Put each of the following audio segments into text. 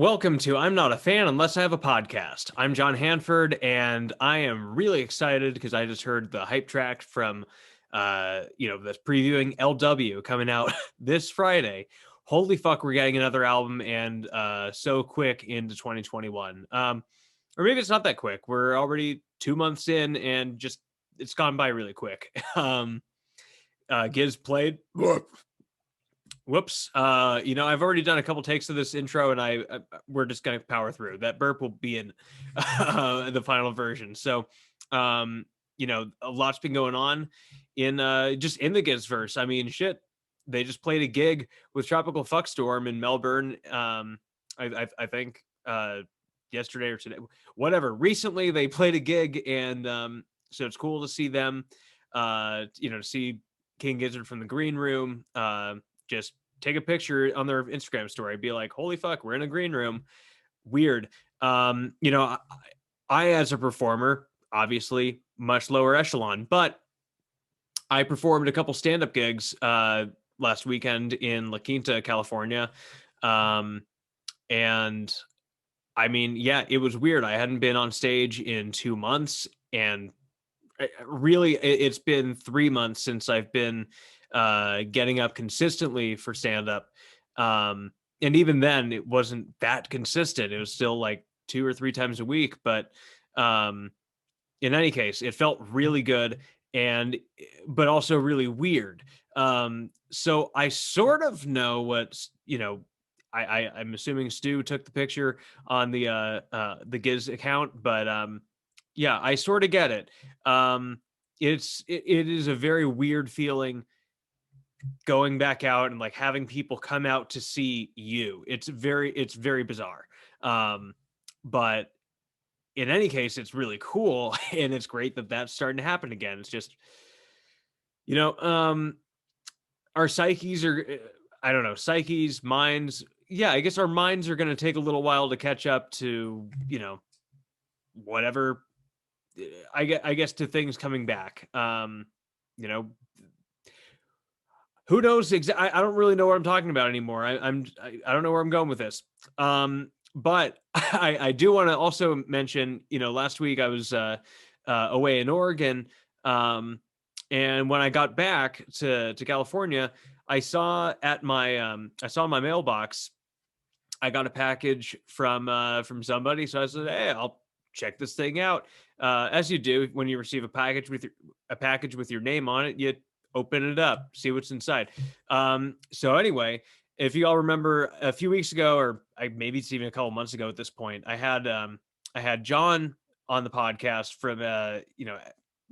Welcome to I'm Not a Fan Unless I Have a Podcast. I'm John Hanford, and I am really excited because I just heard the hype track from, that's previewing LW coming out this Friday. Holy fuck, we're getting another album, and so quick into 2021. Or maybe it's not that quick. We're already 2 months in, and just it's gone by really quick. Giz played. Whoops. I've already done a couple takes of this intro, and we're just gonna power through. That burp will be in the final version. So, a lot's been going on in just in the Giz verse. I mean, shit. They just played a gig with Tropical Fuckstorm in Melbourne. I think yesterday or today, whatever. Recently, they played a gig, and so it's cool to see them. To see King Gizzard from the Green Room. Just take a picture on their Instagram story, be like, holy fuck, we're in a green room. Weird. I as a performer, obviously much lower echelon, but I performed a couple stand-up gigs last weekend in La Quinta, California. And I mean, yeah, it was weird. I hadn't been on stage in 2 months, and really it's been 3 months since I've been getting up consistently for stand-up, and even then it wasn't that consistent. It was still like 2 or 3 times a week, but in any case it felt really good, but also really weird. So I sort of know what's I'm assuming Stu took the picture on the Giz account, but yeah, I sort of get it. It is a very weird feeling going back out and like having people come out to see you. It's very bizarre. But in any case, it's really cool, and it's great that that's starting to happen again. It's just, our psyches are, I don't know, psyches, minds. Yeah, I guess our minds are going to take a little while to catch up to, whatever. I guess to things coming back. Who knows? I don't really know what I'm talking about anymore. I don't know where I'm going with this. But I do want to also mention, last week I was away in Oregon, and when I got back to California, I saw in my mailbox, I got a package from somebody. So I said, hey, I'll check this thing out. As you do when you receive a package with your name on it, you open it up, see what's inside. So anyway, if you all remember a few weeks ago, or maybe it's even a couple months ago at this point, I had John on the podcast from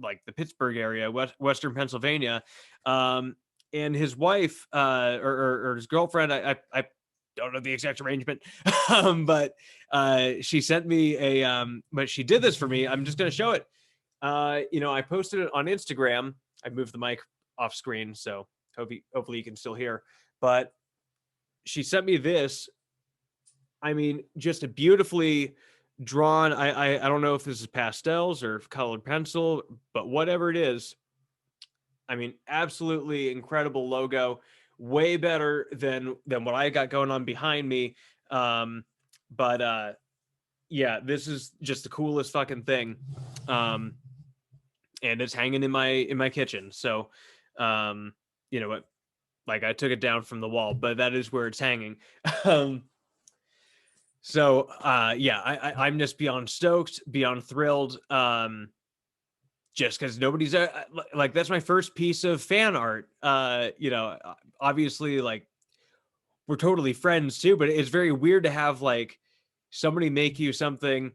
like the Pittsburgh area, Western Pennsylvania, and his wife or his girlfriend. I don't know the exact arrangement, but she sent me but she did this for me. I'm just going to show it. I posted it on Instagram. I moved the mic off screen, so hopefully you can still hear. But she sent me this. I mean, just a beautifully drawn. I don't know if this is pastels or colored pencil, but whatever it is, I mean, absolutely incredible logo. Way better than what I got going on behind me. But yeah, this is just the coolest fucking thing. And it's hanging in my kitchen. So, what? Like I took it down from the wall, but that is where it's hanging. So yeah, I'm just beyond stoked, beyond thrilled. Just because nobody's like, that's my first piece of fan art. Obviously, like, we're totally friends too, but it's very weird to have like somebody make you something.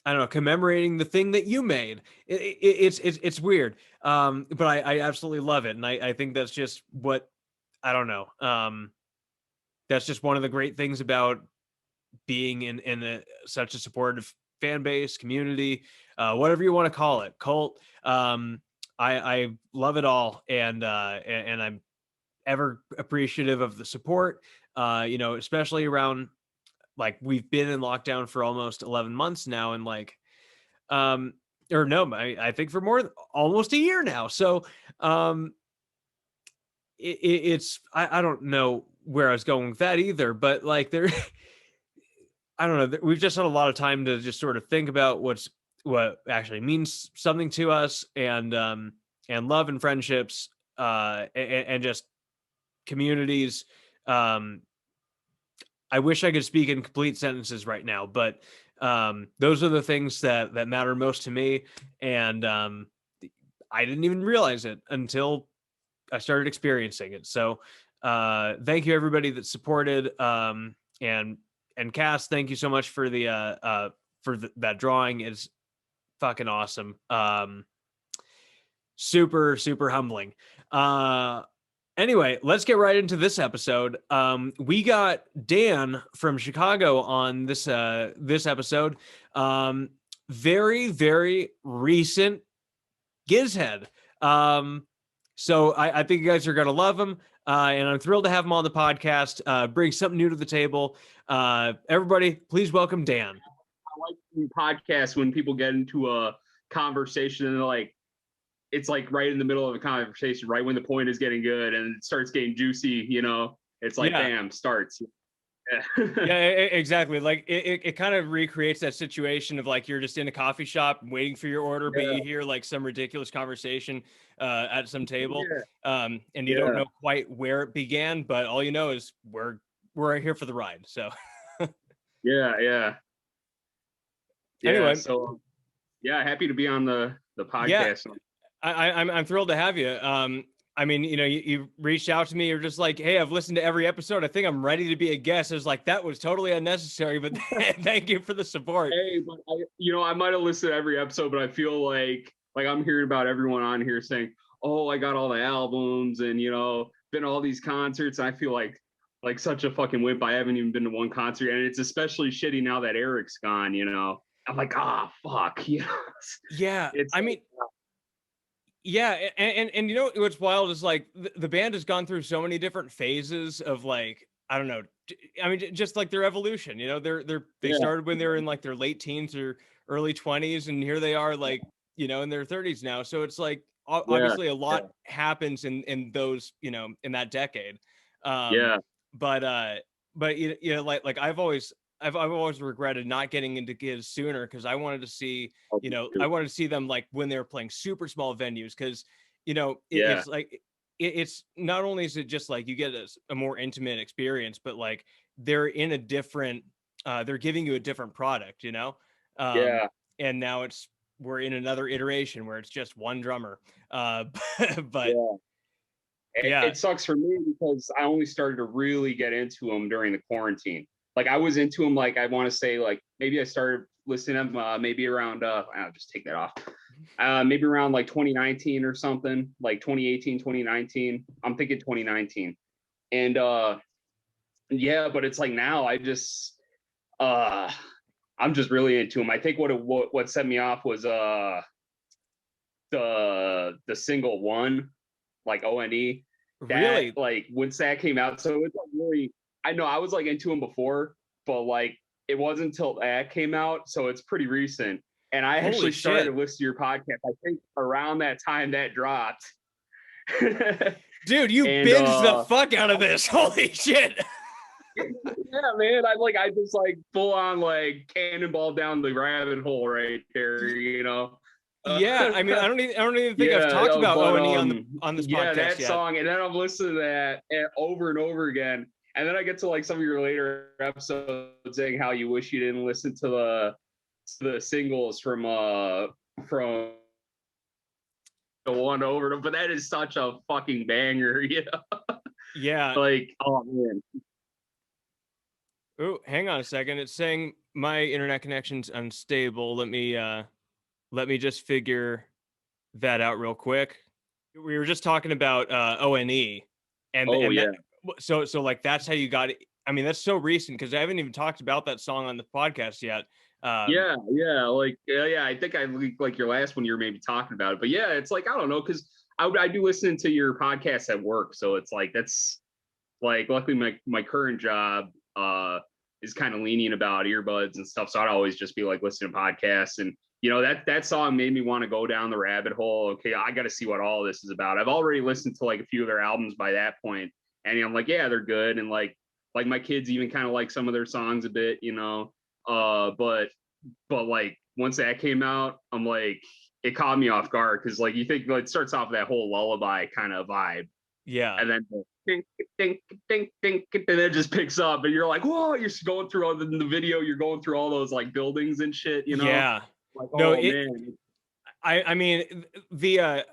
I don't know, commemorating the thing that you made. It's weird. But I absolutely love it. And I think that's just what, I don't know. That's just one of the great things about being in such a supportive fan base, community, whatever you want to call it, cult. I love it all. And I'm ever appreciative of the support, especially around, like, we've been in lockdown for almost 11 months now, and like or no, I think for almost a year now. So it's I don't know where I was going with that either, but like there, I don't know. We've just had a lot of time to just sort of think about what actually means something to us, and love and friendships, and just communities. Um, I wish I could speak in complete sentences right now, but those are the things that matter most to me, and I didn't even realize it until I started experiencing it. So thank you everybody that supported, and Cass, thank you so much for that drawing. It's fucking awesome. Super, super humbling. Anyway, let's get right into this episode. We got Dan from Chicago on this episode. Very, very recent Gizhead. So I think you guys are gonna love him. And I'm thrilled to have him on the podcast. Bring something new to the table. Everybody, please welcome Dan. I like podcasts when people get into a conversation and they're like, it's like right in the middle of a conversation, right when the point is getting good and it starts getting juicy, it's like, bam, starts. Yeah, exactly. Like it kind of recreates that situation of like you're just in a coffee shop waiting for your order, but you hear like some ridiculous conversation at some table, and you don't know quite where it began, but all you know is we're here for the ride. So yeah. Anyway, so happy to be on the podcast. I'm thrilled to have you. I mean, you reached out to me. You're just like, hey, I've listened to every episode. I think I'm ready to be a guest. I was like, that was totally unnecessary, but thank you for the support. Hey, but I might have listened to every episode, but I feel like I'm hearing about everyone on here saying, oh, I got all the albums and, been to all these concerts. And I feel like such a fucking wimp. I haven't even been to one concert. And it's especially shitty now that Eric's gone, I'm like, fuck. Yeah. I mean, yeah, and you know what's wild is like the band has gone through so many different phases of like, I don't know, I mean, just like their evolution. They started when they were in like their late teens or early 20s, and here they are like in their 30s now. So it's like obviously a lot happens in those in that decade. But like I've always regretted not getting into Giz sooner, because I wanted to see, I wanted to see them like when they were playing super small venues, because it's like it's not only is it just like you get a more intimate experience, but like they're in a different they're giving you a different product, and now we're in another iteration where it's just one drummer, but it sucks for me because I only started to really get into them during the quarantine. Like I was into them, like I want to say, like maybe I started listening to them maybe around I'll just take that off. Maybe around like 2019 or something, like 2018, 2019. I'm thinking 2019. And but it's like now I'm just really into them. I think what set me off was the single one, like O.N.E. Really? Like once that came out, so it's like really, I know I was like into him before, but like it wasn't until that came out, so it's pretty recent. And I actually started to listen to your podcast, I think around that time that dropped. Dude, you binged the fuck out of this. Holy shit. Yeah, man. I just like full on like cannonball down the rabbit hole right there, Yeah, I mean, I don't even think I've talked about O.N.E on this podcast that yet. song, and then I'm listening to that over and over again, and then I get to like some of your later episodes saying how you wish you didn't listen to the singles from the one over them, but that is such a fucking banger, Yeah. Like, oh man. Oh, hang on a second. It's saying my internet connection's unstable. Let me just figure that out real quick. We were just talking about O.N.E. So like that's how you got it. I mean, that's so recent because I haven't even talked about that song on the podcast yet. I think I like your last one you were maybe talking about it, but yeah, it's like I don't know, because I do listen to your podcast at work, so it's like that's like luckily my current job is kind of lenient about earbuds and stuff, so I'd always just be like listening to podcasts, and that song made me want to go down the rabbit hole. Okay, I got to see what all this is about. I've already listened to like a few of their albums by that point, And I'm like, yeah, they're good. And like my kids even kind of like some of their songs a bit, you know. But like once that came out, I'm like, it caught me off guard because like you think like, it starts off with that whole lullaby kind of vibe, Yeah. and then ding, ding, ding, ding, and then it just picks up, and you're like, whoa! You're going through all the video, you're going through all those like buildings and shit, you know. Yeah. Like, No, oh man, I mean yeah,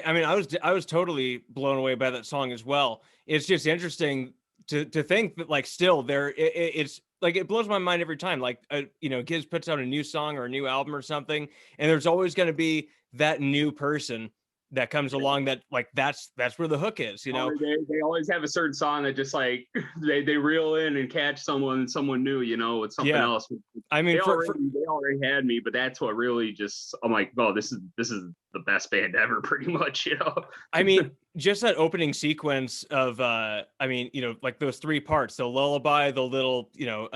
I mean I was totally blown away by that song as well. It's just interesting to think that like still it's like it blows my mind every time, like you know, kids puts out a new song or a new album or something, and there's always going to be that new person that comes along that like that's where the hook is, you know. they always have a certain song that just like they reel in and catch someone new, you know, with something Yeah. else. I mean, They already had me, but that's what really just I'm like, oh, this is the best band ever, pretty much, you know. I mean, just that opening sequence of I mean, you know, like those three parts, the lullaby, the little, you know,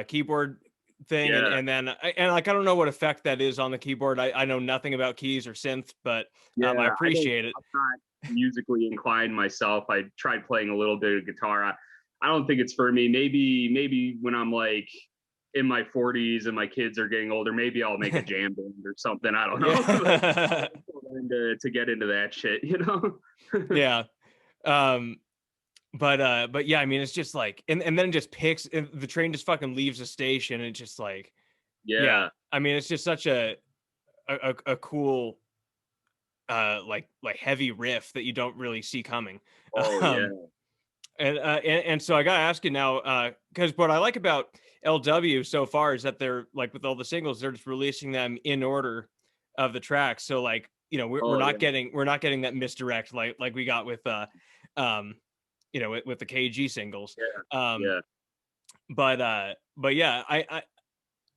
keyboard thing, Yeah, and then and like I don't know what effect that is on the keyboard. I know nothing about keys or synth, but yeah. I appreciate it. I'm not musically inclined myself. I tried playing a little bit of guitar. I don't think it's for me. Maybe when I'm like in my 40s and my kids are getting older, maybe I'll make a jam band or something. I don't know. Yeah. to get into that shit, you know. Yeah. But yeah, I mean, it's just like, and then it just picks, and the train just fucking leaves the station. And it's just like, yeah, Yeah. I mean, it's just such a cool, like heavy riff that you don't really see coming. Oh yeah. Um, and so I gotta ask you now, because what I like about LW so far is that they're like with all the singles, they're just releasing them in order of the tracks. So like, you know, we're Oh not yeah. getting that misdirect like we got with um you know, with the KG singles. Yeah. Yeah. But yeah, I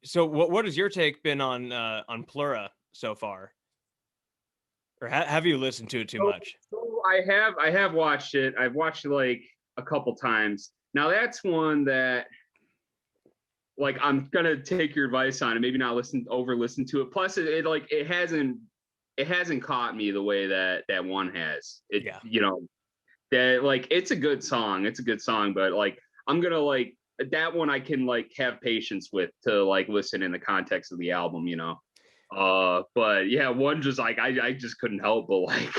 so what has your take been on Plura so far? Or have you listened to it too much? So I have watched it. I've watched it like a couple times. Now that's one that like I'm gonna take your advice on and maybe not listen to it. Plus it hasn't caught me the way that one has. It Yeah. you know that like it's a good song. It's a good song, but like I'm gonna like that one I can like have patience with to like listen in the context of the album, you know. But yeah, one just like I just couldn't help but like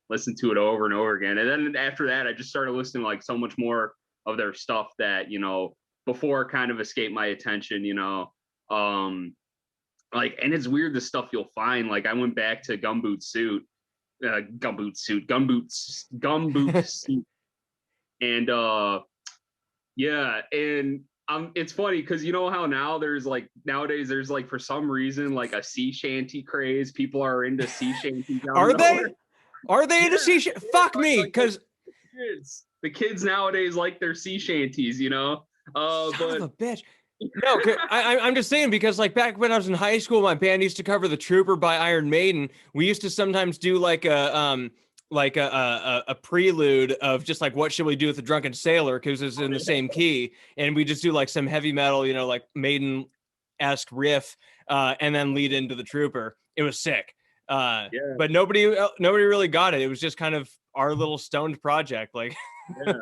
listen to it over and over again. And then after that, I just started listening to like so much more of their stuff that, you know, before kind of escaped my attention, you know. Like, and it's weird the stuff you'll find. Like I went back to Gumboot Suit. And yeah, and it's funny because you know how now there's like nowadays there's like for some reason like a sea shanty craze. People are into sea shanties. Are they? Are they into sea Yeah, Fuck me, because the kids nowadays like their sea shanties, you know. son But of a bitch. No, I'm just saying because like back when I was in high school, my band used to cover "The Trooper" by Iron Maiden. We used to sometimes do like a prelude of just like what should we do with the drunken sailor because it's in the same key, and we just do like some heavy metal, you know, like Maiden-esque riff, and then lead into "The Trooper." It was sick. yeah, But nobody really got it. It was just kind of our little stoned project, like. yeah.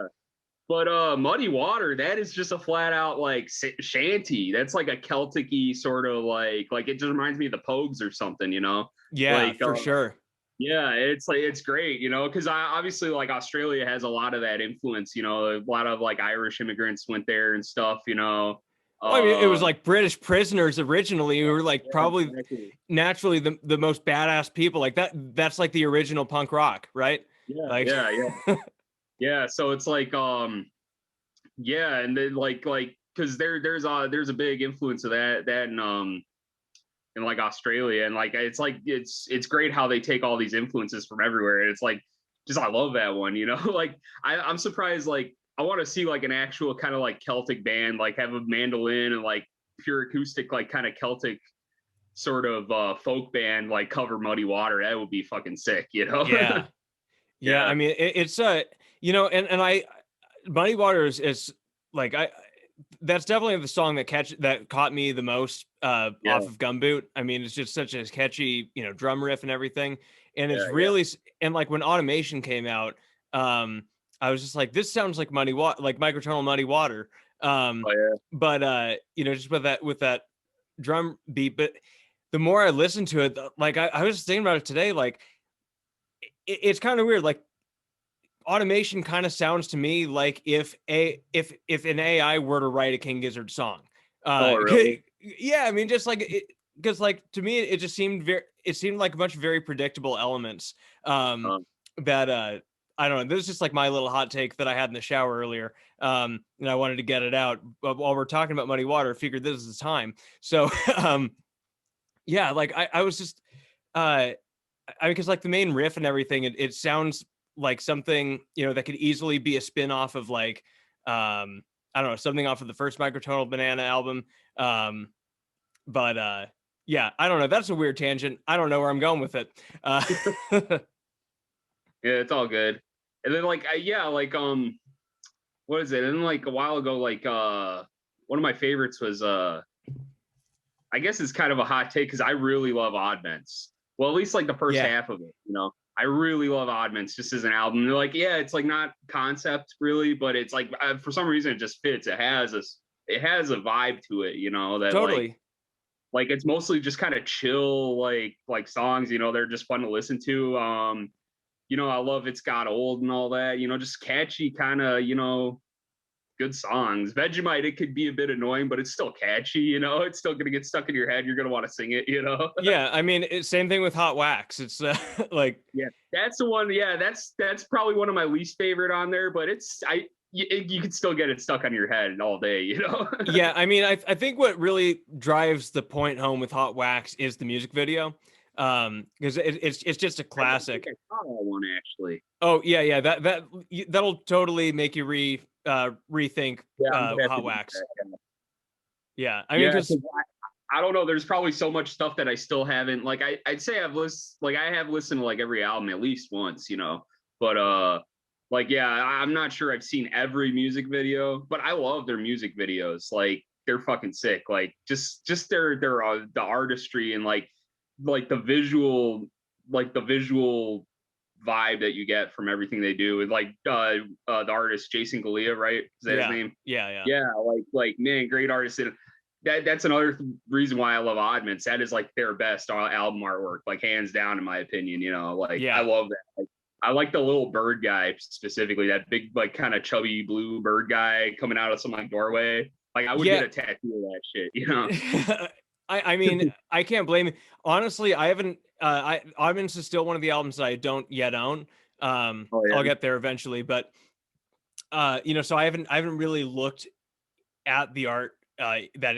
But Muddy Water, that is just a flat out like shanty. That's like a Celtic-y sort of like it just reminds me of the Pogues or something, you know? Yeah, Like for sure. yeah, it's like it's great, you know, because I obviously like Australia has a lot of that influence, you know, a lot of like Irish immigrants went there and stuff, you know. Well, I mean, it was like British prisoners originally who were like Yeah, probably exactly. naturally the most badass people. Like that's like the original punk rock, right? Yeah, Like yeah. Yeah, so it's like yeah, and then like because there's a big influence of that in like Australia, and like it's great how they take all these influences from everywhere. And it's like just I love that one, you know. Like I'm surprised, like I want to see like an actual kind of like Celtic band, like have a mandolin and like pure acoustic, like kind of Celtic sort of folk band, like cover Muddy Water. That would be fucking sick, you know. yeah. Yeah, Yeah, I mean it's you know, and I Muddy Waters is like I that's definitely the song that caught me the most yeah, off of Gumboot. I mean, it's just such a catchy, you know, drum riff and everything. And it's yeah, really and like when Automation came out, I was just like, this sounds like like microtonal Muddy Water. Oh yeah. But just with that drum beat. But the more I listen to it, like I was thinking about it today, like it's kind of weird. Like automation kind of sounds to me like if an AI were to write a King Gizzard song. Oh really? Yeah, I mean, just like it, because like to me, it just seemed it seemed like a bunch of very predictable elements. Um, That I don't know. This is just like my little hot take that I had in the shower earlier. And I wanted to get it out. But while we're talking about Muddy Water, I figured this is the time. So yeah, like I was just because like the main riff and everything, it sounds like something, that could easily be a spin-off of like I don't know, something off of the first Microtonal Banana album. But yeah, I don't know. That's a weird tangent. I don't know where I'm going with it. yeah, it's all good. And then like what is it? And then like a while ago, like one of my favorites was I guess it's kind of a hot take because I really love Oddments. Well, at least like the first Yeah, half of it, I really love Oddments just as an album. They're like, yeah, it's like not concept really, but it's like for some reason it just fits. It has a vibe to it, that totally. like it's mostly just kind of chill like songs, they're just fun to listen to. I love It's Got Old and all that, just catchy kind of, good songs. Vegemite, it could be a bit annoying, but it's still catchy, it's still gonna get stuck in your head. You're gonna want to sing it. Yeah, I mean, same thing with Hot Wax. It's like, Yeah, that's the one. Yeah, that's probably one of my least favorite on there, but you can still get it stuck on your head all day. yeah, I mean, I think what really drives the point home with Hot Wax is the music video, because it's just a classic. I saw that one actually. Oh yeah, that'll totally make you rethink Yeah, I'm gonna have to Hot do Wax. that. Yeah, I mean, Yeah, because I don't know. There's probably so much stuff that I still haven't. Like I'd say I have listened to like every album at least once. But like yeah, I'm not sure I've seen every music video, but I love their music videos. Like they're fucking sick. Like just their the artistry and like the visual vibe that you get from everything they do. And like the artist Jason Galea, right? Is that his name? yeah. Yeah, like man, great artist. And that's another reason why I love Oddments. That is like their best album artwork, like hands down in my opinion. Like Yeah. I love that. Like, I like the little bird guy specifically, that big like kind of chubby blue bird guy coming out of some like doorway. Like I would get a tattoo of that shit. I mean, I can't blame it. Honestly, I haven't. Oddments is still one of the albums that I don't yet own. Oh, yeah. I'll get there eventually, but so I haven't really looked at the art that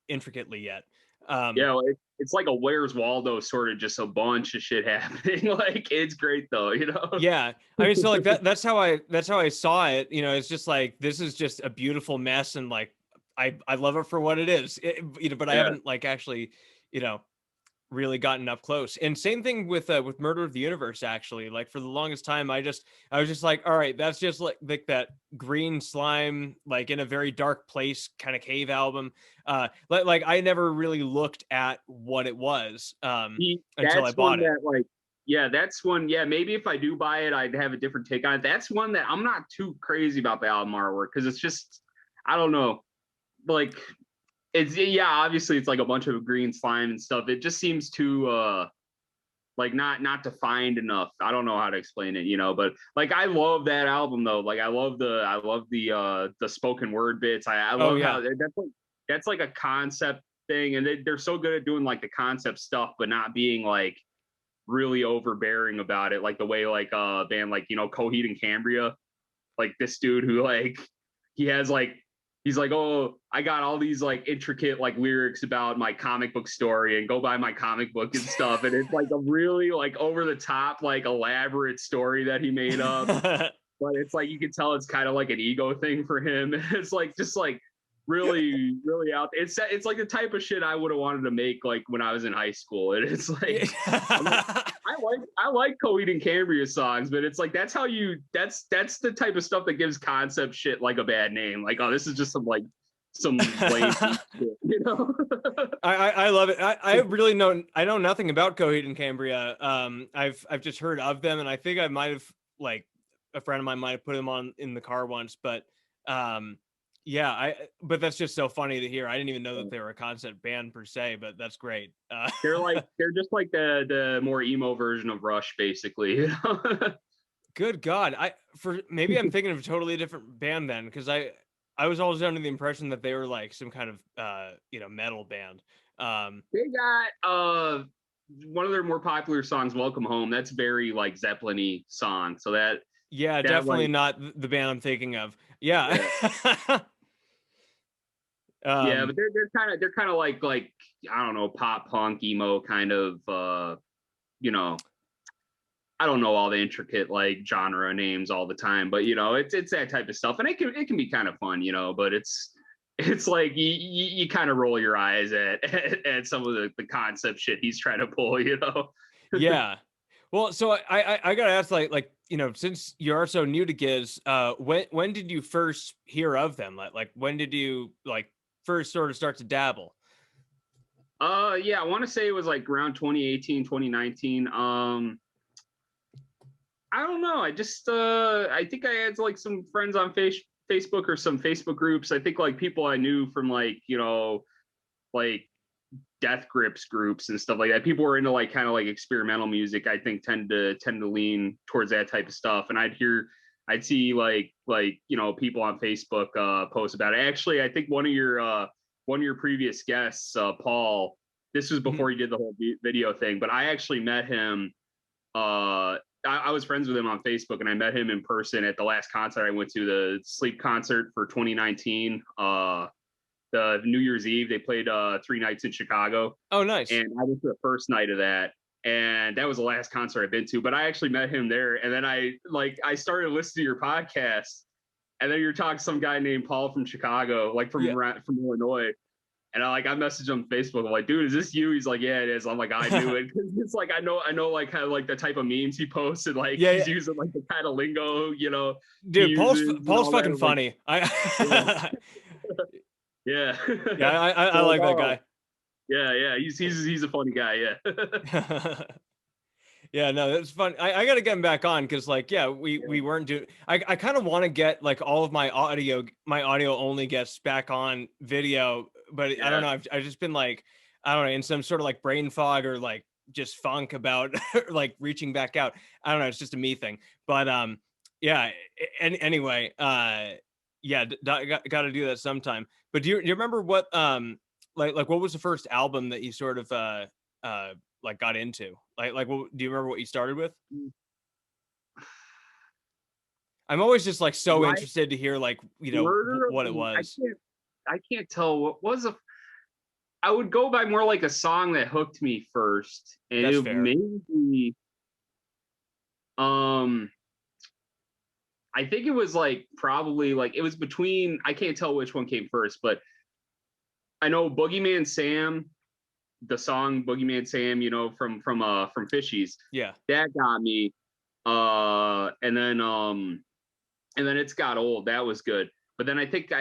intricately yet. Yeah, well, it's like a Where's Waldo sort of just a bunch of shit happening. Like it's great though. Yeah, I mean, so like that's how I saw it. It's just like this is just a beautiful mess, and like I love it for what it is. But I haven't like actually, really gotten up close. And same thing with Murder of the Universe. Actually, like for the longest time, I was just like, all right, that's just like that green slime, like in a very dark place kind of cave album. Like I never really looked at what it was until I bought it. Yeah, that's one. Yeah, maybe if I do buy it, I'd have a different take on it. That's one that I'm not too crazy about the album artwork because it's just, I don't know, like obviously it's like a bunch of green slime and stuff. It just seems too like not defined enough. I don't know how to explain it, but like I love that album though. Like I love the spoken word bits. I love how that's like a concept thing, and they're so good at doing like the concept stuff, but not being like really overbearing about it, like the way like a band like Coheed and Cambria, like this dude who like he has like he's like, oh, I got all these like intricate like lyrics about my comic book story and go buy my comic book and stuff. And it's like a really like over the top, like elaborate story that he made up. But it's like you can tell it's kind of like an ego thing for him. It's like just like really, really out there. It's like the type of shit I would have wanted to make like when I was in high school. And it's like I like Coheed and Cambria songs, but it's like that's the type of stuff that gives concept shit like a bad name. Like, oh, this is just some lame shit, I love it. I really I know nothing about Coheed and Cambria. I've just heard of them, and I think I might have like a friend of mine might have put him on in the car once, but yeah, but that's just so funny to hear. I didn't even know that they were a concept band per se, but that's great. They're just like the more emo version of Rush, basically. You know? Good God. Maybe I'm thinking of a totally different band then, because I was always under the impression that they were like some kind of metal band. They got one of their more popular songs, "Welcome Home." That's very like Zeppelin-y song. So that definitely like not the band I'm thinking of. Yeah. yeah. Yeah, but they're kind of like I don't know, pop punk emo kind of you know, I don't know all the intricate like genre names all the time, but it's that type of stuff, and it can be kind of fun, but it's like you kind of roll your eyes at some of the concept shit he's trying to pull. Yeah. Well, so I gotta ask, like since you are so new to Giz, when did you first hear of them? Like when did you like first sort of start to dabble? Yeah, I want to say it was like around 2018, 2019. I don't know. I think I had like some friends on Facebook or some Facebook groups. I think like people I knew from like death grips groups and stuff like that. People were into like kind of like experimental music. I think tend to lean towards that type of stuff. And I'd see like people on Facebook post about it. Actually, I think one of your previous guests, Paul. This was before he did the whole video thing, but I actually met him. I was friends with him on Facebook, and I met him in person at the last concert I went to, the Sleep concert for 2019. The New Year's Eve, they played 3 nights in Chicago. Oh, nice. And I went to the first night of that, and that was the last concert I've been to. But I actually met him there, and then I started listening to your podcast, and then you're talking to some guy named Paul from Chicago, like from Illinois. And I messaged him on Facebook. I'm like, dude, is this you? He's like, yeah, it is. I'm like, I knew it. It's like I know like kind of like the type of memes he posts, and like he's using like the kind of lingo, Dude, Paul's fucking funny. Yeah. Yeah, I like that guy. Yeah, he's a funny guy. Yeah. Yeah, no, that's fun. I gotta get him back on because we weren't doing. I kind of want to get like all of my audio only guests back on video, but I don't know. I've just been like, I don't know, in some sort of like brain fog or like just funk about like reaching back out. I don't know. It's just a me thing, but yeah. And anyway, yeah, got to do that sometime. But do you remember what like what was the first album that you sort of like got into? Like do you remember what you started with? I'm always just like so interested to hear like what it was. I can't tell what was I would go by more like a song that hooked me first, and That's it fair. maybe I think it was like probably like it was between, I can't tell which one came first, but I know Boogeyman Sam, the song Boogeyman Sam, from Fishies. Yeah. That got me. And then It's Got Old. That was good. But then I think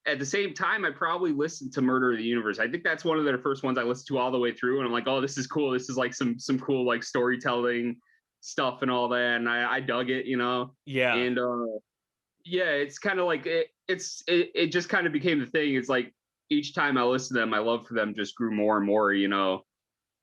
at the same time, I probably listened to Murder of the Universe. I think that's one of their first ones I listened to all the way through. And I'm like, oh, this is cool. This is like some cool like storytelling stuff and all that. And I dug it, Yeah. And yeah, it's kind of like it just kind of became the thing. It's like each time I listen to them, my love for them just grew more and more,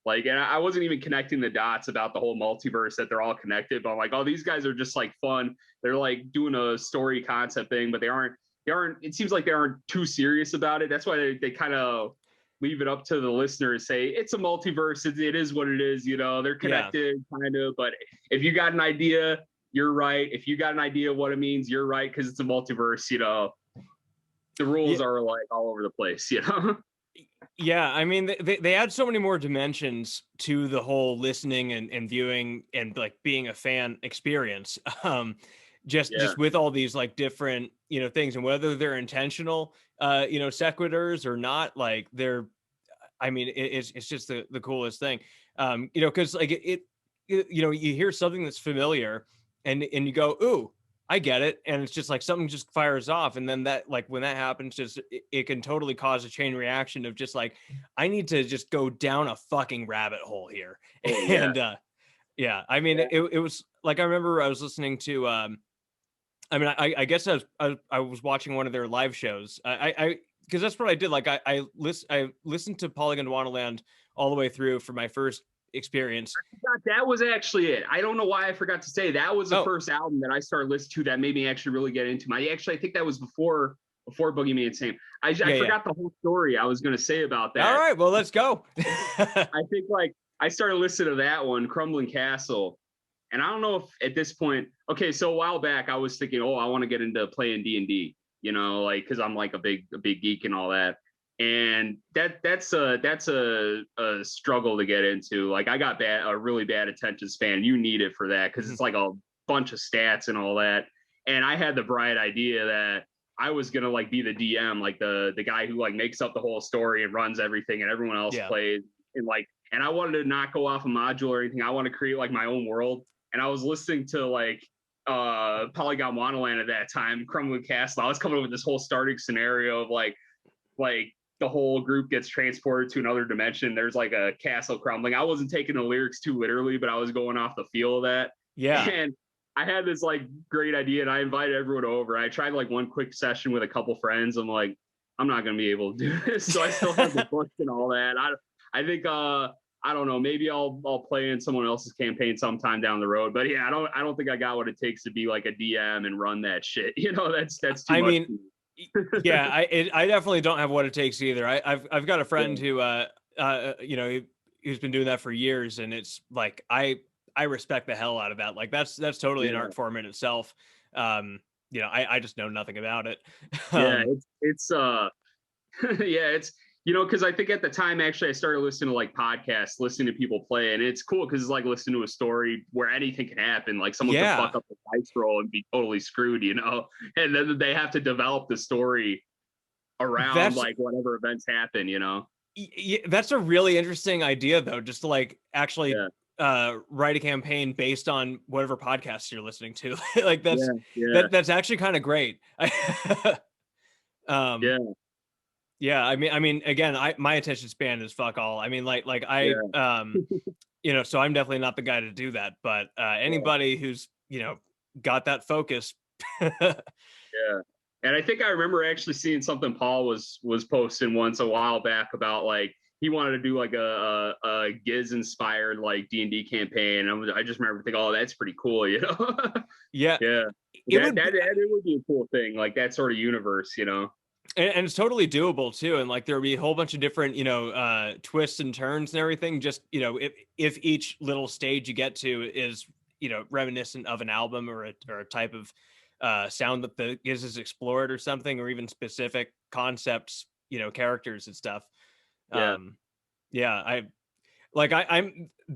Like, and I wasn't even connecting the dots about the whole multiverse that they're all connected. But I'm like, oh, these guys are just like fun. They're like doing a story concept thing, but they aren't. It seems like they aren't too serious about it. That's why they kind of leave it up to the listener to say it's a multiverse. It is what it is. They're connected, kind of. But if you got an idea, you're right. If you got an idea what it means, you're right, because it's a multiverse. The rules are like all over the place. Yeah, I mean, they add so many more dimensions to the whole listening and viewing and like being a fan experience. Just with all these like different things, and whether they're intentional sequiturs or not, like I mean, it's just the coolest thing. Because like you hear something that's familiar, and you go, ooh, I get it. And it's just like something just fires off. And then that, like, when that happens, just it can totally cause a chain reaction of just like, I need to just go down a fucking rabbit hole here. Oh, yeah. And yeah, I mean, it was like I remember I was listening to I mean, I guess I was watching one of their live shows. I because that's what I did. Like I listened to Polygon Wonderland all the way through for my first experience. I forgot that was actually it. I don't know why I forgot to say that was the first album that I started listening to that made me actually really get into. I think that was before Boogeyman Sam. I forgot the whole story I was going to say about that. All right, well, let's go. I think like I started listening to that one, Crumbling Castle. And I don't know if at this point, okay, so a while back I was thinking, oh, I want to get into playing D&D, you know, like because I'm like a big geek and all that. And that's a struggle to get into. Like I got a really bad attention span. You need it for that because it's like a bunch of stats and all that. And I had the bright idea that I was gonna like be the DM, like the guy who like makes up the whole story and runs everything, and everyone else plays. And I wanted to not go off a module or anything. I want to create like my own world. And I was listening to like Polygon Wonderland at that time, Crumbling Castle. I was coming up with this whole starting scenario of like the whole group gets transported to another dimension. There's like a castle crumbling. I wasn't taking the lyrics too literally, but I was going off the feel of that. Yeah. And I had this like great idea and I invited everyone over. I tried like one quick session with a couple friends. I'm like, I'm not going to be able to do this. So I still have the books and all that. I think, I don't know, maybe I'll play in someone else's campaign sometime down the road. But yeah, I don't think I got what it takes to be like a DM and run that shit. You know, that's too much. I mean, yeah, I definitely don't have what it takes either. I've got a friend who you know, who's been doing that for years, and it's like I respect the hell out of that. Like that's totally an art form in itself. You know, I just know nothing about it. Yeah, it's yeah, it's, you know, because I think at the time actually I started listening to like podcasts, listening to people play, and it's cool because it's like listening to a story where anything can happen. Like someone can fuck up the dice roll and be totally screwed, you know, and then they have to develop the story around like whatever events happen, you know. Yeah, that's a really interesting idea though, just to like actually write a campaign based on whatever podcasts you're listening to. Like that's actually kind of great. Yeah, I mean, again, my attention span is fuck all. I mean, like I, you know, so I'm definitely not the guy to do that. But anybody who's, you know, got that focus. Yeah, and I think I remember actually seeing something Paul was posting once a while back about like he wanted to do like a Giz inspired like D&D campaign. I just remember thinking, oh, that's pretty cool, you know. Yeah, it would be a cool thing, like that sort of universe, you know. And it's totally doable too. And like, there'll be a whole bunch of different, you know, twists and turns and everything. Just, you know, if each little stage you get to is, you know, reminiscent of an album or a type of sound that the Giz is explored or something, or even specific concepts, you know, characters and stuff. I'm that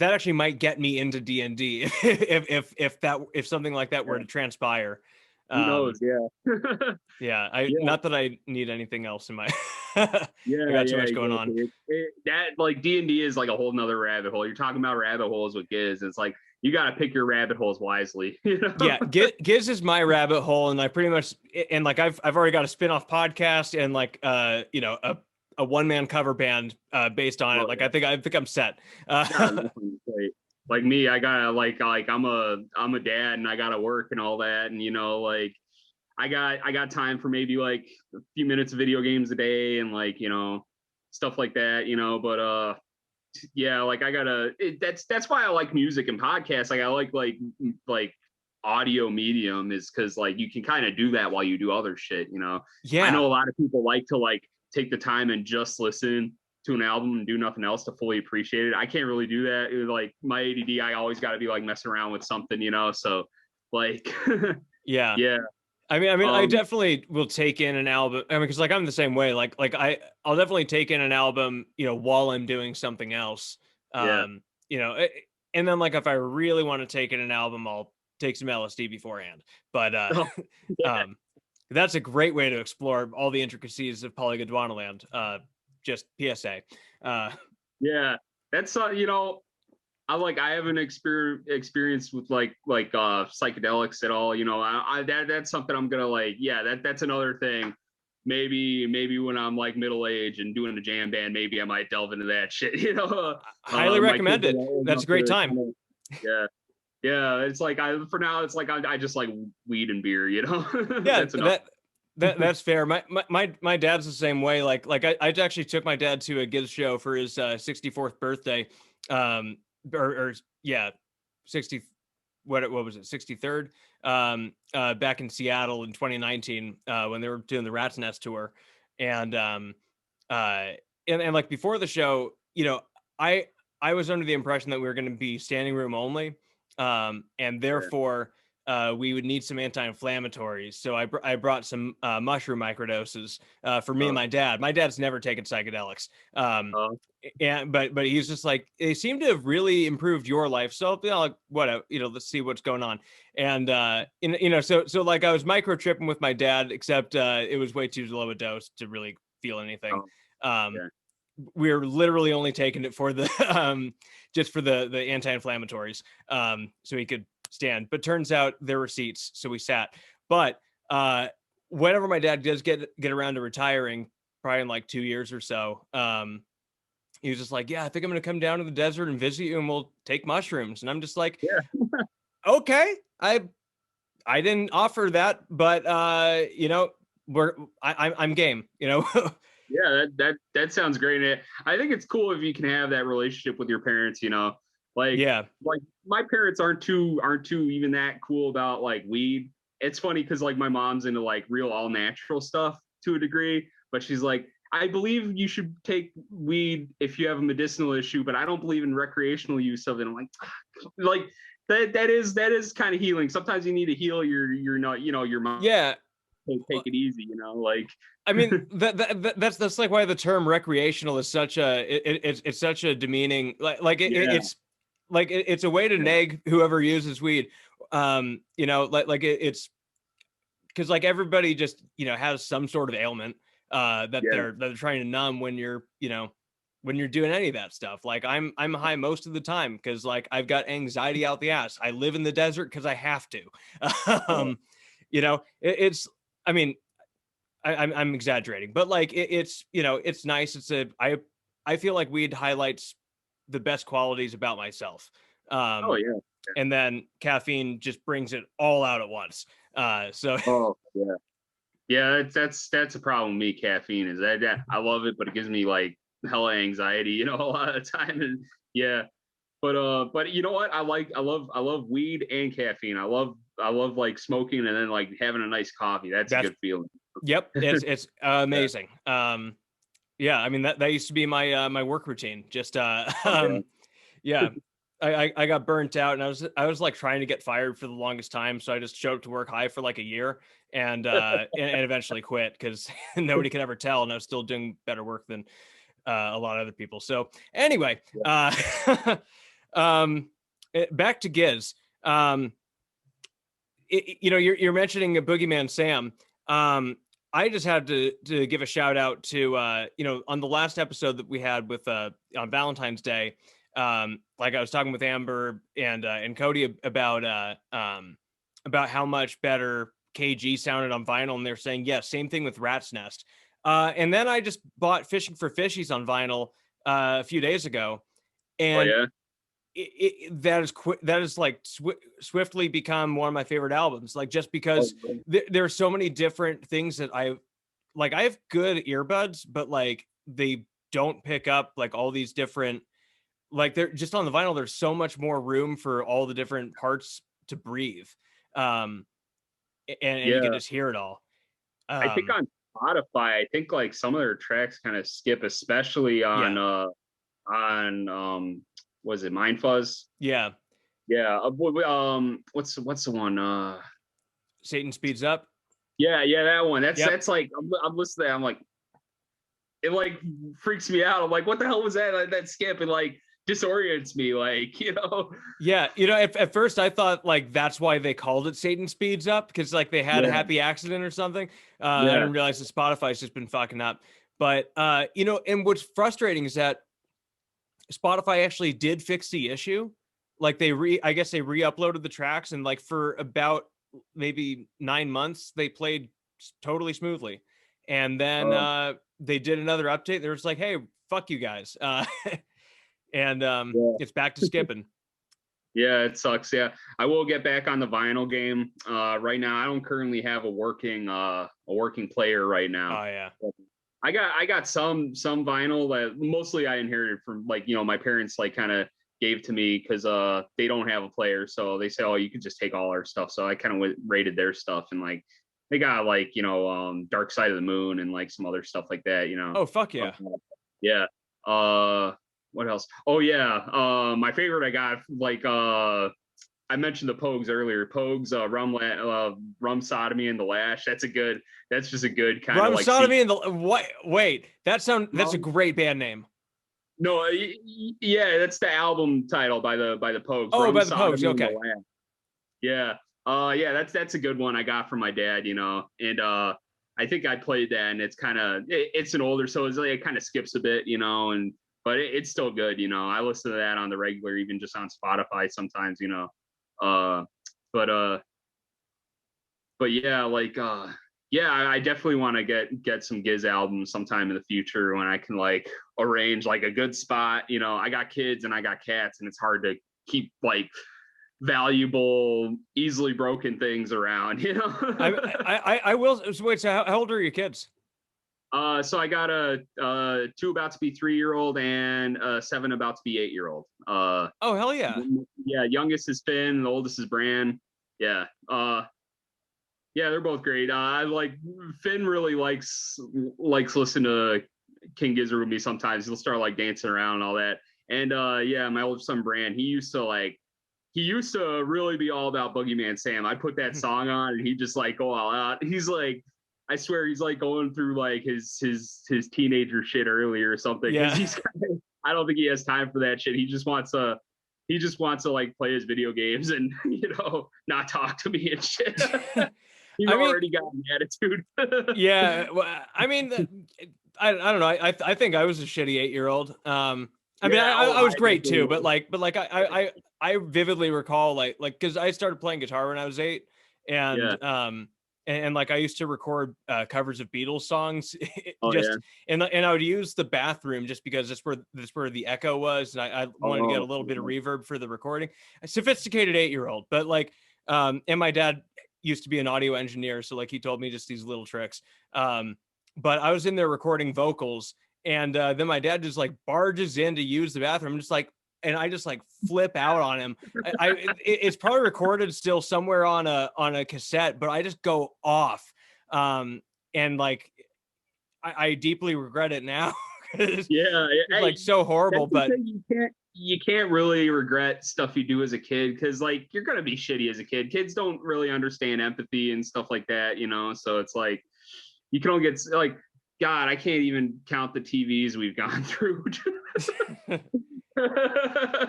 actually might get me into D&D if something like that were to transpire. Who knows? Not that I need anything else in my I got too much going on. That like D&D is like a whole nother rabbit hole. You're talking about rabbit holes with Giz. It's like you got to pick your rabbit holes wisely. You know? Yeah, Giz is my rabbit hole, and I pretty much like I've already got a spin-off podcast and like you know, a one-man cover band based on it. Like I think I'm set. Like me, I gotta like I'm a dad and I gotta work and all that, and you know, like I got time for maybe like a few minutes of video games a day and like, you know, stuff like that, you know. But yeah, like I gotta that's why I like music and podcasts. Like I like audio medium is because like you can kind of do that while you do other shit, you know. I know a lot of people like to like take the time and just listen to an album and do nothing else to fully appreciate it. I can't really do that. It was like my ADD, I always got to be like messing around with something, you know. So like yeah. I mean, I definitely will take in an album. I mean, because like I'm the same way. Like I'll definitely take in an album, you know, while I'm doing something else. You know, and then like if I really want to take in an album, I'll take some LSD beforehand. But that's a great way to explore all the intricacies of Polygon Wonderland. Just PSA. Yeah, that's you know, I haven't experience with like psychedelics at all. You know, that's something I'm gonna like. Yeah, that's another thing. Maybe when I'm like middle age and doing a jam band, maybe I might delve into that shit. You know, highly recommend it. That's a great time. Yeah, it's like for now it's like I just like weed and beer, you know. Yeah, That's enough. that's fair. My dad's the same way. I actually took my dad to a Giz show for his 64th birthday. Or yeah, 60 what was it, 63rd, back in Seattle in 2019, when they were doing the Rat's Nest tour. And uh and like before the show, I I was under the impression that we were going to be standing room only, and Sure. therefore we would need some anti-inflammatories. So I brought some mushroom microdoses for me and Oh, my dad. My dad's never taken psychedelics. oh, And but he's just like, they seem to have really improved your life. So like, whatever, let's see what's going on. And so like I was micro tripping with my dad, except it was way too low a dose to really feel anything. oh, Um, yeah. we're literally only taking it for the just for the anti-inflammatories, so he could stand. But turns out there were seats, so we sat. But whenever my dad does get around to retiring, probably in like 2 years or so, he was just like, yeah, I think I'm gonna come down to the desert and visit you, and we'll take mushrooms. And I'm just like, Yeah. okay, I didn't offer that, but I'm game. Yeah, that sounds great. And I think it's cool if you can have that relationship with your parents, you know. Like Yeah, like my parents aren't too even that cool about like weed. It's funny because like my mom's into like real all natural stuff to a degree, but she's like, I believe you should take weed if you have a medicinal issue, but I don't believe in recreational use of it. I'm like, like that is kind of healing. Sometimes you need to heal your not your mind. yeah. Take it easy, you know, like I mean, that's like why the term recreational is such a it's such a demeaning, yeah, it's a way to yeah, nag whoever uses weed. It's because like everybody just has some sort of ailment that yeah. they're trying to numb when when you're doing any of that stuff. Like I'm high most of the time because like I've got anxiety out the ass. I live in the desert because I have to. Oh, um, it's, I mean, I'm exaggerating, but like it's it's nice. I feel like weed highlights the best qualities about myself, oh um, yeah. and then caffeine just brings it all out at once. So Oh yeah. Yeah, that's a problem with me. Caffeine is that I love it, but it gives me like hella anxiety, you know, a lot of the time. And yeah, but you know what? I love weed and caffeine. I love like smoking and then like having a nice coffee. That's a that's good feeling. yep, it's Yeah. amazing. Yeah, I mean that used to be my my work routine. Just Oh yeah. yeah. I got burnt out, and I was like trying to get fired for the longest time, so I just showed up to work high for like a year, and eventually quit because nobody could ever tell, and I was still doing better work than a lot of other people. So anyway, Yeah. um, back to Giz. You're mentioning a Boogeyman Sam. I just had to give a shout out to on the last episode that we had with on Valentine's Day. Like I was talking with Amber and Cody about how much better KG sounded on vinyl, and they're saying yes, same thing with Rat's Nest. And then I just bought Fishing for Fishies on vinyl a few days ago, Oh and yeah. that is like swiftly become one of my favorite albums, like just Oh, because yeah. there are so many different things that I have good earbuds, but like they don't pick up like all these different, like they're just on the vinyl there's so much more room for all the different parts to breathe, um and you can Yeah. just hear it all. I think um on Spotify, I think like some of their tracks kind of skip, especially yeah, on was it Mind Fuzz? yeah, Yeah. What's the one? Satan Speeds Up. Yeah, yeah, that one. That's Yep. that's like I'm listening. To that, I'm like, it like freaks me out. I'm like, what the hell was that? Like, that skip and like disorients me. Like, you know. Yeah, at first I thought like that's why they called it Satan Speeds Up, because like they had a Yeah, happy accident or something. I yeah. didn't realize that Spotify's just been fucking up. But and what's frustrating is that Spotify actually did fix the issue. Like I guess they re-uploaded the tracks, and like for about maybe 9 months they played totally smoothly. And then Oh, they did another update. They were just like, hey, fuck you guys. And yeah. it's back to skipping. Yeah, it sucks. Yeah, I will get back on the vinyl game. Right now, I don't currently have a working player right now. Oh yeah. I got some vinyl that mostly I inherited from, like, my parents, like, kind of gave to me because they don't have a player, so they say, oh, you can just take all our stuff. So I kind of rated their stuff, and like they got, like, Dark Side of the Moon and like some other stuff like that. Oh fuck Uh, yeah. yeah. What else? Oh yeah. My favorite I got, like, I mentioned the Pogues earlier. Pogues, Rum Sodomy and the Lash. That's just a good kind of Rum like Sodomy and the what? Wait, that's a rum. great band name. No, yeah, that's the album title by the Pogues. Oh, Rum by the Pogues. Sodomy and the Okay. Lash. Yeah. Yeah, that's a good one I got from my dad, and I think I played that, and it's an older, so it's like it kind of skips a bit, and but it's still good. I listen to that on the regular, even just on Spotify sometimes. Uh, but yeah, like, yeah, I definitely want to get some Giz albums sometime in the future when I can, like, arrange like a good spot. I got kids and I got cats, and it's hard to keep, like, valuable, easily broken things around. I will. So wait. So how old are your kids? So I got a 2 about to be 3-year-old and a 7 about to be 8-year-old. Oh hell yeah. Yeah, youngest is Finn, the oldest is Bran. Yeah. Yeah, they're both great. I like Finn really likes listening to King Gizzard with me sometimes. He'll start like dancing around and all that. And yeah, my oldest son Bran, he used to really be all about Boogeyman Sam. I put that song on and he just like go all out. He's like, I swear he's like going through like his teenager shit earlier or something, because Yeah. I don't think he has time for that shit. He just wants to like play his video games and not talk to me and shit. He's I mean, already got an attitude. yeah. Well, I mean, I don't know. I think I was a shitty 8-year-old. I mean, Yeah, I was I great definitely too, but was. I vividly recall like because I started playing guitar when I was 8, Yeah. and like I used to record covers of Beatles songs, Oh yeah. just and I would use the bathroom just because that's where the echo was, and I wanted to get a Oh, little bit of reverb for the recording. A sophisticated 8-year-old, but like, and my dad used to be an audio engineer, so like he told me just these little tricks. But I was in there recording vocals, and then my dad just like barges in to use the bathroom. I'm just like, and I just like flip out on him. It's probably recorded still somewhere on a cassette, but I just go off. And like I deeply regret it now. It's yeah. Hey, like so horrible, that's the but thing. You can't really regret stuff you do as a kid, because like you're gonna be shitty as a kid. Kids don't really understand empathy and stuff like that, so it's like you can only get, like, God, I can't even count the TVs we've gone through.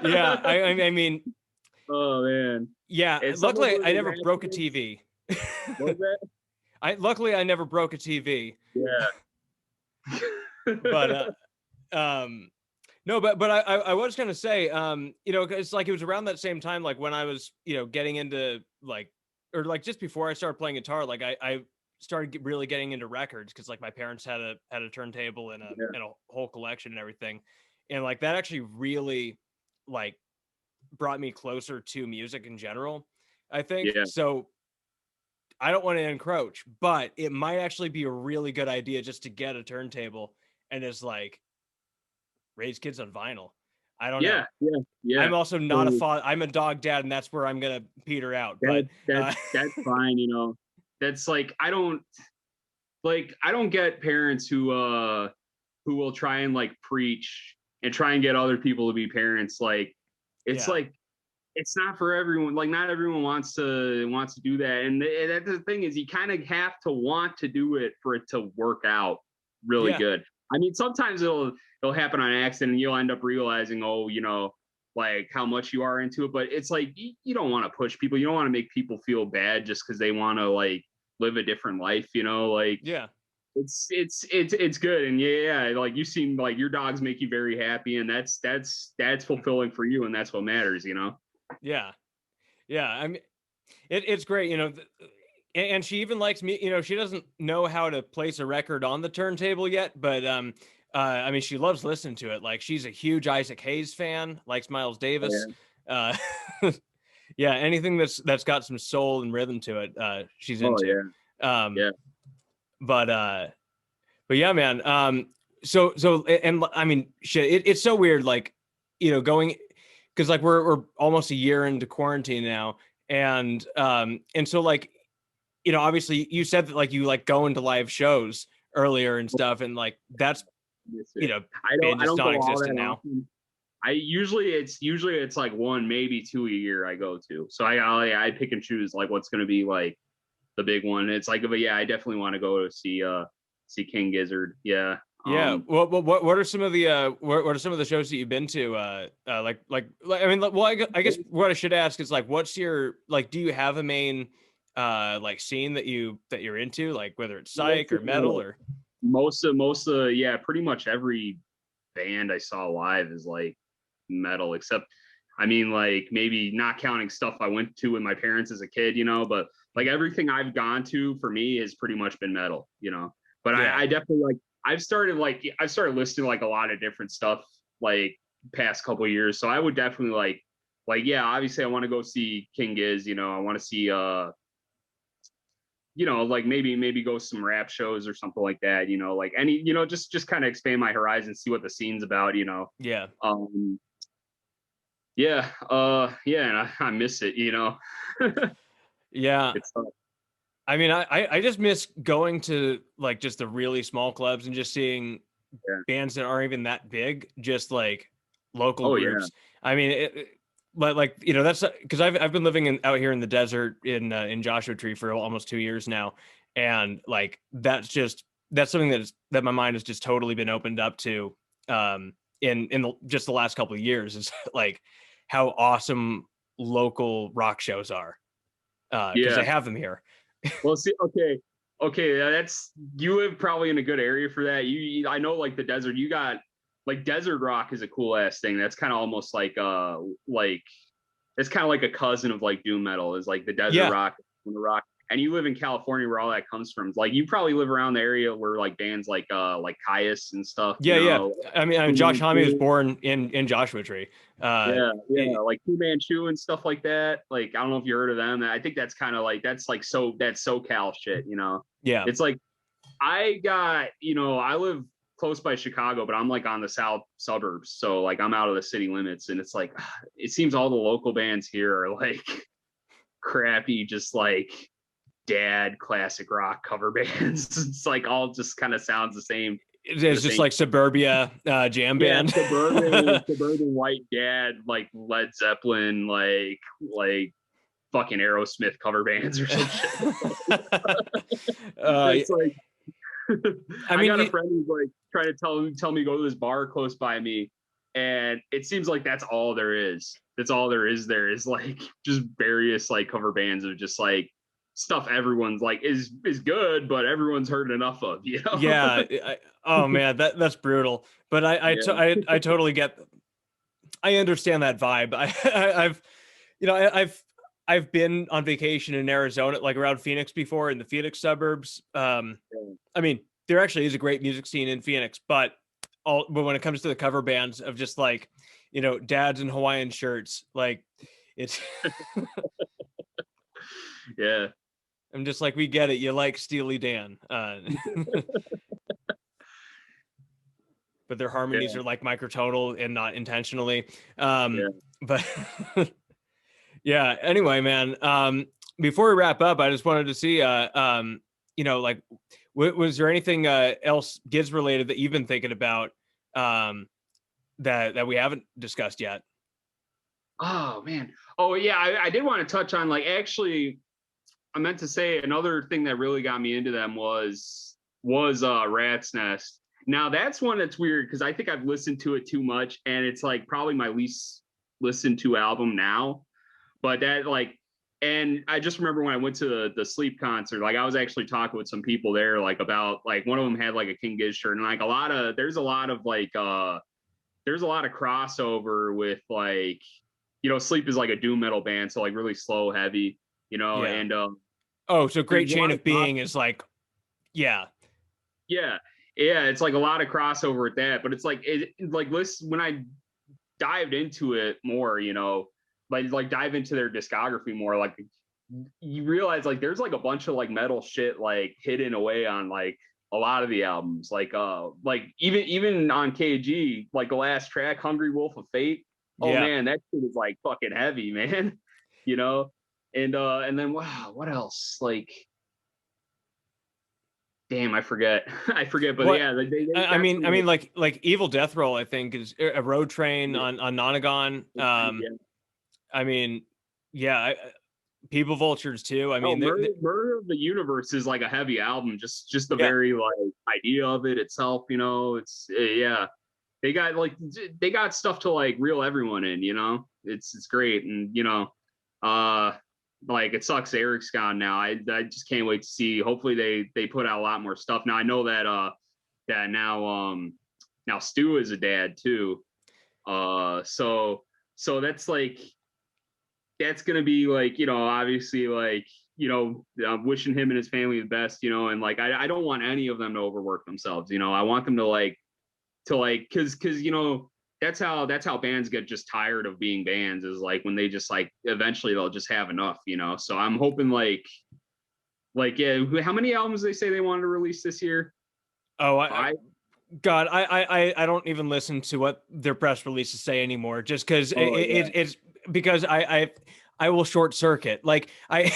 yeah, I mean, Oh man. yeah, And some of luckily I them never are broke a accidents. TV. What was that? Luckily I never broke a TV. Yeah. But no, but I was gonna say, it's like it was around that same time, like when I was, getting into like, or like just before I started playing guitar, like I started really getting into records because like my parents had a turntable and Yeah. a whole collection and everything, and like that actually really like brought me closer to music in general, I think. Yeah. So I don't want to encroach, but it might actually be a really good idea just to get a turntable and just like raise kids on vinyl. I don't know. Yeah. Yeah. Yeah. I'm also not a So father. I'm a dog dad, and that's where I'm gonna peter out. But that's fine. That's like, I don't get parents who will try and like preach and try and get other people to be parents. yeah, Like it's not for everyone. Like, not everyone wants to do that. And that's the thing, is you kind of have to want to do it for it to work out really yeah, good. I mean, sometimes it'll happen on accident and you'll end up realizing, oh, like how much you are into it. But it's like you don't want to push people. You don't want to make people feel bad just because they want to like live a different life. Like yeah, it's good. And yeah, like you seem like your dogs make you very happy, and that's fulfilling for you, and that's what matters. yeah, yeah. I mean, it's great. And she even likes me. She doesn't know how to place a record on the turntable yet, but I mean, she loves listening to it. Like she's a huge Isaac Hayes fan, likes Miles Davis. Yeah. Uh, yeah, anything that's got some soul and rhythm to it, she's Oh into. yeah, Um, yeah. but yeah, man. So and I mean, shit, it's so weird, like, going, because like we're almost a year into quarantine now, and so like, obviously you said that like you like going to live shows earlier and stuff, and like that's Miss you it. know been I just don't go all that non-existent now. often. I usually it's like one, maybe two a year I go to. So I pick and choose like what's going to be like the big one. It's like, but yeah, I definitely want to go to see King Gizzard. Yeah. Yeah. What are some of the what are some of the shows that you've been to? I mean, well, I guess what I should ask is like, what's your like? Do you have a main like scene that you're into, like whether it's psych most or of metal the or? most of yeah, pretty much every band I saw live is like metal, except I mean, like maybe not counting stuff I went to with my parents as a kid, but like everything I've gone to for me has pretty much been metal. But Yeah. I definitely I've started listening to like a lot of different stuff like past couple of years. So I would definitely like yeah, obviously I want to go see King Giz, I want to see like maybe go some rap shows or something like that, like any, just kind of expand my horizon, see what the scene's about. Yeah. Um, yeah, yeah, and I miss it. Yeah. It's I mean, I just miss going to like just the really small clubs and just seeing yeah. bands that aren't even that big, just like local Oh yeah, groups. I mean, but like that's because I've been living out here in the desert in Joshua Tree for almost 2 years now, and like that's something that my mind has just totally been opened up to, just the last couple of years, is like how awesome local rock shows are, because yeah. they have them here. Well, see, okay, that's you live probably in a good area for that. I know like the desert, you got like desert rock is a cool ass thing. That's kind of almost like it's kind of like a cousin of like doom metal is like the desert Yeah. rock, the rock. And you live in California where all that comes from. Like you probably live around the area where like bands like Caius and stuff, Yeah. I mean, Josh Homme was Fu born in Joshua Tree. yeah, yeah, It, like Fu Manchu and stuff like that. Like I don't know if you heard of them. I think that's kind of like that's SoCal shit. yeah. It's like I live close by Chicago, but I'm like on the south suburbs. So like I'm out of the city limits, and it's like it seems all the local bands here are like crappy, just like dad classic rock cover bands. It's like all just kind of sounds the same. It's The just same. like suburbia jam Yeah, band. suburban white dad, like Led Zeppelin, like fucking Aerosmith cover bands or some shit. It's like I I mean, got a friend who's like trying to tell me go to this bar close by me, and it seems like that's all there is. That's all there is. There is like just various like cover bands of just like stuff everyone's like is good, but everyone's heard enough of. yeah. Oh man, that's brutal. But Yeah. I totally get. I understand that vibe. I've I've been on vacation in Arizona, like around Phoenix before, in the Phoenix suburbs. I mean, there actually is a great music scene in Phoenix, but when it comes to the cover bands of just like, dads in Hawaiian shirts, like it's Yeah. I'm just like, we get it. You like Steely Dan, but their harmonies Yeah. are like microtonal and not intentionally. Yeah. But yeah. Anyway, man. Before we wrap up, I just wanted to see, like, was there anything else Giz related that you've been thinking about, that we haven't discussed yet? Oh man. Oh yeah, I did want to touch on like actually I meant to say another thing that really got me into them was Rat's Nest. Now that's one that's weird because I think I've listened to it too much and it's like probably my least listened to album now. But that like and I just remember when I went to the Sleep concert, like I was actually talking with some people there, like about like one of them had like a King Giz shirt, and like there's a lot of like there's a lot of crossover with like Sleep is like a doom metal band, so like really slow, heavy, Yeah. and Oh, so there's Great a lot Chain of of Being is like, yeah, yeah, yeah, it's like a lot of crossover with that, but it's like listen when I dived into it more, like dive into their discography more, like you realize like there's like a bunch of like metal shit like hidden away on like a lot of the albums, like even on KG, like the last track, Hungry Wolf of Fate. Oh Yeah. man, that shit is like fucking heavy, man. you know, and then wow, what else? Like, damn, I forget, I forget. But What yeah, they I got mean, some I mean, like Evil Death Roll, I think is a Road Train yeah, on Nonagon. yeah. I mean, yeah, People Vultures too. I Oh, mean, Murder of the Universe is like a heavy album. Just the yeah, very like idea of it itself. It's yeah. They got like they got stuff to like reel everyone in. It's great, and uh, like it sucks Eric's gone now. I just can't wait to see. Hopefully they put out a lot more stuff. Now I know that now Stu is a dad too. So that's gonna be like obviously like wishing him and his family the best, and like I don't want any of them to overwork themselves. I want them to because that's how bands get just tired of being bands, is like when they just like eventually they'll just have enough. So I'm hoping yeah, how many albums they say they wanted to release this year? oh, Five. God, I don't even listen to what their press releases say anymore, just because Oh yeah, it's because I will short circuit. Like I,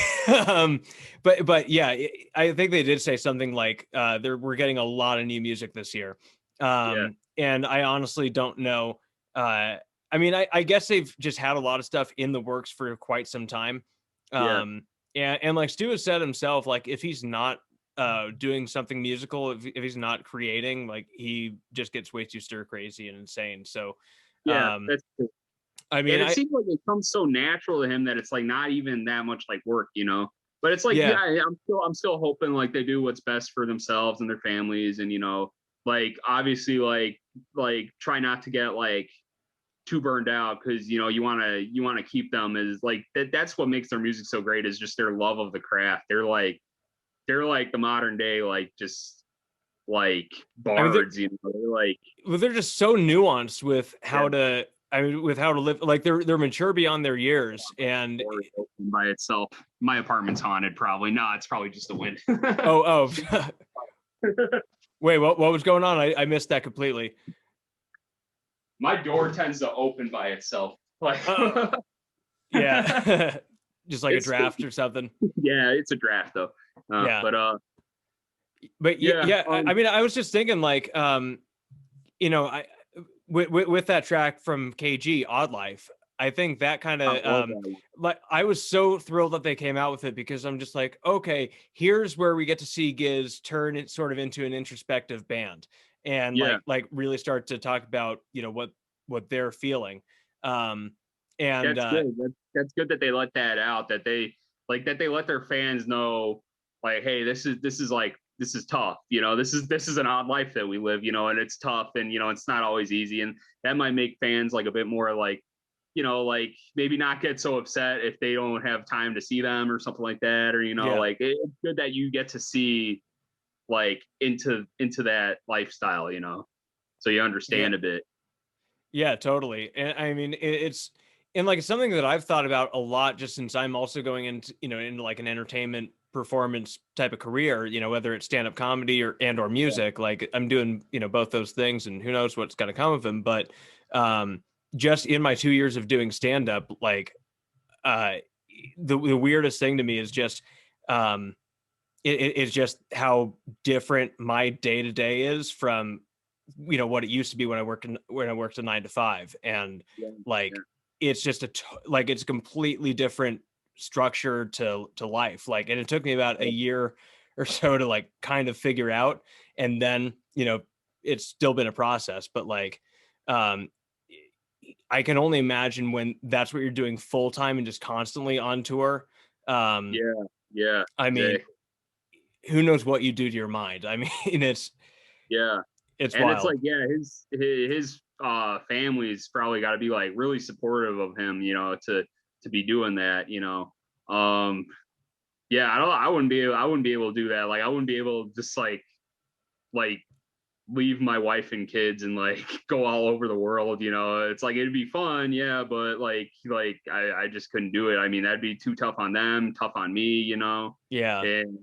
but yeah, I think they did say something like we're getting a lot of new music this year, yeah, and I honestly don't know. I mean, I guess they've just had a lot of stuff in the works for quite some time, yeah. and like Stu has said himself, like if he's not doing something musical, if he's not creating, like he just gets way too stir crazy and insane. So Yeah, um that's true. I mean And it I seems like it comes so natural to him that it's like not even that much like work. But it's like, yeah, yeah, I'm still hoping like they do what's best for themselves and their families, and like obviously like try not to get like too burned out, because you want to keep them as like that's what makes their music so great, is just their love of the craft. They're like the modern day like just like I mean bards. They're like they're just so nuanced with yeah, how to with how to live, like they're mature beyond their years. And door is open by itself. My apartment's haunted, probably. No, it's probably just the wind. oh wait, what was going on? I missed that completely. My door tends to open by itself. Like Yeah. Just like a it's draft or something. yeah, it's a draft though. Yeah, But but yeah, yeah, I mean, I was just thinking like I with that track from KG, Odd Life, I think that kind I of love that one. like I was so thrilled that they came out with it, because I'm just like, okay, here's where we get to see Giz turn it sort of into an introspective band, and Yeah, like really start to talk about what they're feeling. um and that's good. That's good that they let that out. That they let their fans know, like, hey, this is tough. This is an odd life that we live. And it's tough, and it's not always easy, and that might make fans like a bit more like maybe not get so upset if they don't have time to see them or something like that, or yeah, like it's good that you get to see like into that lifestyle, so you yeah, understand a bit. yeah, totally. And I mean, and like it's something that I've thought about a lot, just since I'm also going into like an entertainment performance type of career, whether it's stand-up comedy or Yeah, music. Like I'm doing, both those things, and who knows what's going to come of them. But just in my 2 years of doing stand-up, like uh the weirdest thing to me is just um it's just how different my day to day is from what it used to be when I worked a 9 to 5. And yeah, yeah, like it's just like it's a completely different structure to life. Like, and it took me about a year or so to like kind of figure out, and then it's still been a process. But like um I can only imagine when that's what you're doing full time and just constantly on tour. um yeah, yeah, I mean, exactly. who knows what you do to your mind? I mean, Yeah. it's And it's wild. like, yeah, his family's probably got to be like really supportive of him, to be doing that. Um, yeah, I wouldn't be able to do that. Like, I wouldn't be able to just like leave my wife and kids and like go all over the world, you know. It's like it'd be fun, yeah, but I just couldn't do it. I mean, that'd be too tough on them, tough on me, you know. Yeah. And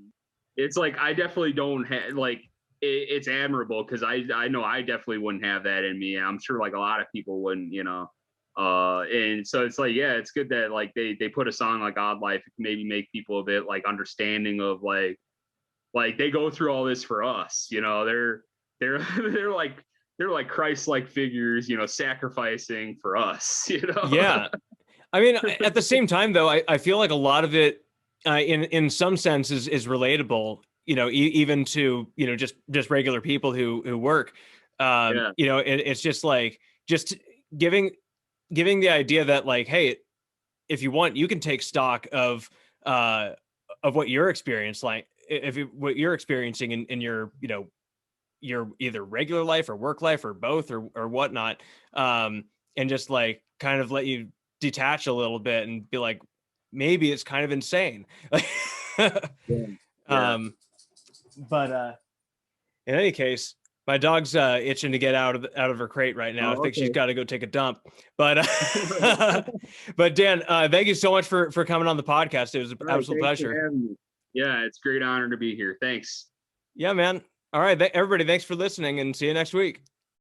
it's like I definitely don't have like it's admirable because I know I definitely wouldn't have that in me. I'm sure like a lot of people wouldn't, you know. And so it's like, yeah, it's good that like they put a song like Odd Life, maybe make people a bit like understanding of like they go through all this for us, you know. They're they're like Christ-like figures, you know, sacrificing for us, you know. Yeah. I mean, at the same time, though, I feel like a lot of it, in some sense, is relatable. You know, even to just regular people who work. Yeah. You know, it's just like just giving the idea that like, hey, if you want, you can take stock of what you're experiencing, like what you're experiencing in your your either regular life or work life or both or whatnot, and just like kind of let you detach a little bit and be like, maybe it's kind of insane. Yeah. um but in any case, my dog's itching to get out of her crate right now. I Oh, think she's okay. got to go take a dump. But but Dan, thank you so much for coming on the podcast. It was an All right, absolute thanks for pleasure. having me. Yeah, it's a great honor to be here. Thanks. Yeah, man. All right, everybody, thanks for listening, and see you next week.